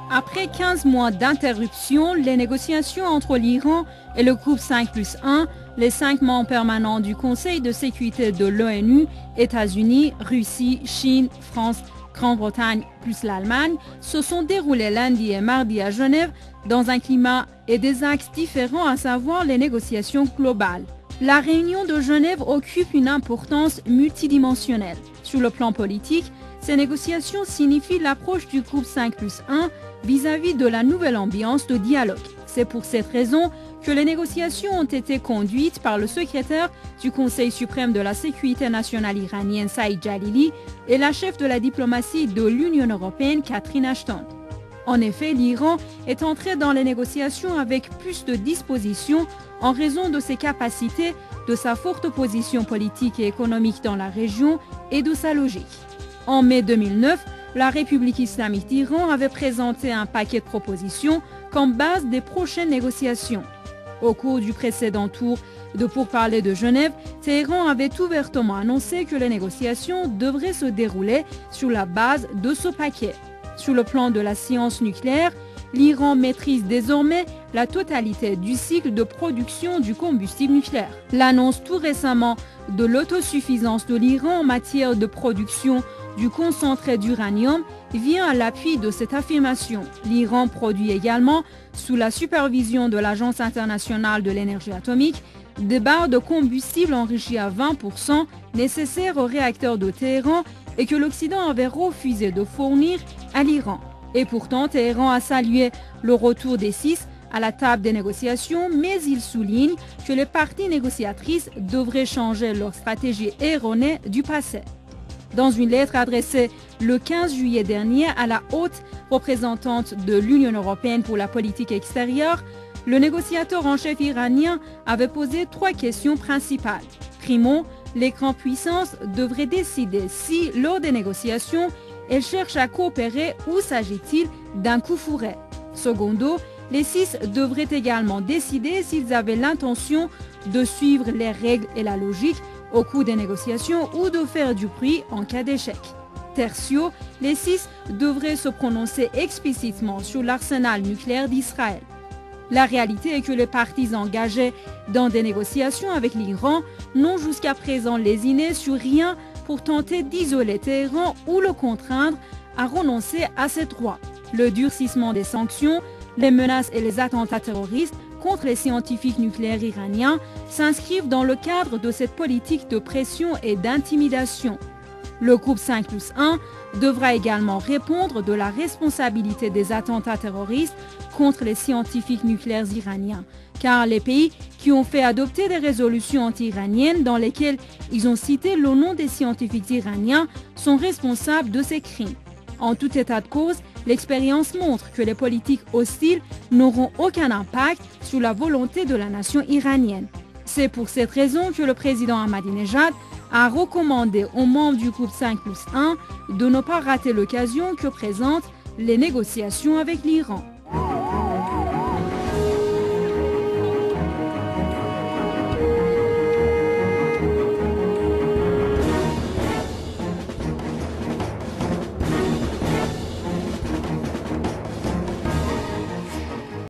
Après 15 mois d'interruption, les négociations entre l'Iran et le groupe 5+1, les 5 membres permanents du Conseil de sécurité de l'ONU, États-Unis, Russie, Chine, France, Grande-Bretagne plus l'Allemagne, se sont déroulées lundi et mardi à Genève dans un climat et des axes différents, à savoir les négociations globales. La réunion de Genève occupe une importance multidimensionnelle. Sur le plan politique, ces négociations signifient l'approche du groupe 5+1 vis-à-vis de la nouvelle ambiance de dialogue. C'est pour cette raison que les négociations ont été conduites par le secrétaire du Conseil suprême de la sécurité nationale iranienne Saïd Jalili et la chef de la diplomatie de l'Union européenne Catherine Ashton. En effet, l'Iran est entré dans les négociations avec plus de dispositions en raison de ses capacités, de sa forte position politique et économique dans la région et de sa logique. En mai 2009, la République islamique d'Iran avait présenté un paquet de propositions comme base des prochaines négociations. Au cours du précédent tour de pourparlers de Genève, Téhéran avait ouvertement annoncé que les négociations devraient se dérouler sur la base de ce paquet. Sur le plan de la science nucléaire, l'Iran maîtrise désormais la totalité du cycle de production du combustible nucléaire. L'annonce tout récemment de l'autosuffisance de l'Iran en matière de production du concentré d'uranium vient à l'appui de cette affirmation. L'Iran produit également, sous la supervision de l'Agence internationale de l'énergie atomique, des barres de combustible enrichis à 20% nécessaires aux réacteurs de Téhéran et que l'Occident avait refusé de fournir à l'Iran. Et pourtant, Téhéran a salué le retour des 6 à la table des négociations, mais il souligne que les parties négociatrices devraient changer leur stratégie erronée du passé. Dans une lettre adressée le 15 juillet dernier à la haute représentante de l'Union européenne pour la politique extérieure, le négociateur en chef iranien avait posé 3 questions principales. Primo, les grandes puissances devraient décider si, lors des négociations, elles cherchent à coopérer ou s'agit-il d'un coup fourré. Secondo, les 6 devraient également décider s'ils avaient l'intention de suivre les règles et la logique au cours des négociations ou de faire du bruit en cas d'échec. Tertio, les 6 devraient se prononcer explicitement sur l'arsenal nucléaire d'Israël. La réalité est que les parties engagées dans des négociations avec l'Iran n'ont jusqu'à présent lésiné sur rien pour tenter d'isoler Téhéran ou le contraindre à renoncer à ses droits. Le durcissement des sanctions, les menaces et les attentats terroristes contre les scientifiques nucléaires iraniens s'inscrivent dans le cadre de cette politique de pression et d'intimidation. Le groupe 5+1 devra également répondre de la responsabilité des attentats terroristes contre les scientifiques nucléaires iraniens, car les pays qui ont fait adopter des résolutions anti-iraniennes dans lesquelles ils ont cité le nom des scientifiques iraniens sont responsables de ces crimes. En tout état de cause, l'expérience montre que les politiques hostiles n'auront aucun impact sur la volonté de la nation iranienne. C'est pour cette raison que le président Ahmadinejad a recommandé aux membres du groupe 5+1 de ne pas rater l'occasion que présentent les négociations avec l'Iran.